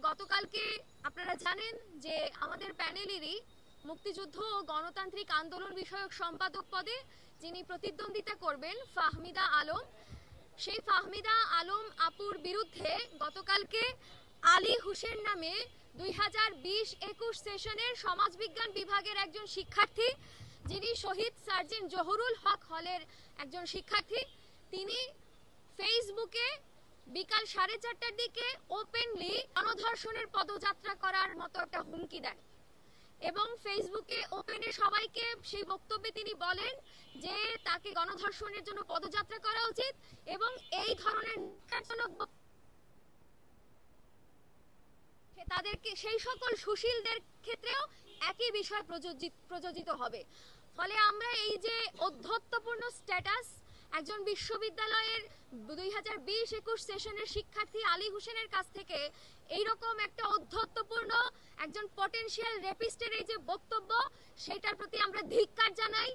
গতকালকে আপনারা জানেন যে আমাদের প্যানেলেরই মুক্তিযুদ্ধ ও গণতান্ত্রিক আন্দোলন বিষয়ক সম্পাদক পদে যিনি প্রতিদ্বন্দ্বিতা করবেন ফাহমিদা আলম, সেই ফাহমিদা আলম আপুর বিরুদ্ধে গতকালকে আলী হোসেন নামে 2020-21 সেশনের সমাজবিজ্ঞান বিভাগের একজন শিক্ষার্থী, যিনি শহীদ সার্জেন্ট জহুরুল হক হলের একজন শিক্ষার্থী, তিনি ফেসবুকে বিকাল 4:30টার দিকে ওপেনলি গণধর্ষণের পদযাত্রা করার মতো একটা হুমকি দেন এবং ফেসবুকে ওপেনে সবাইকে সেই বক্তব্যে তিনি বলেন যে তাকে গণধর্ষণের জন্য পদযাত্রা করা উচিত এবং এই ধরনের তাদেরকে সেই সকল সুশীলদের ক্ষেত্রেও একই বিষয় প্রযোজিত হবে। ফলে আমরা এই যে অধ্যত্বপূর্ণ স্ট্যাটাস একজন বিশ্ববিদ্যালয়ের 2020-21 সেশনের শিক্ষার্থী আলী হোসেনের কাছ থেকে এইরকম একটা অধ্যত্বপূর্ণ একজন পটেনশিয়াল রেপিস্টের এই যে বক্তব্য, সেটার প্রতি আমরা ধিক্কার জানাই।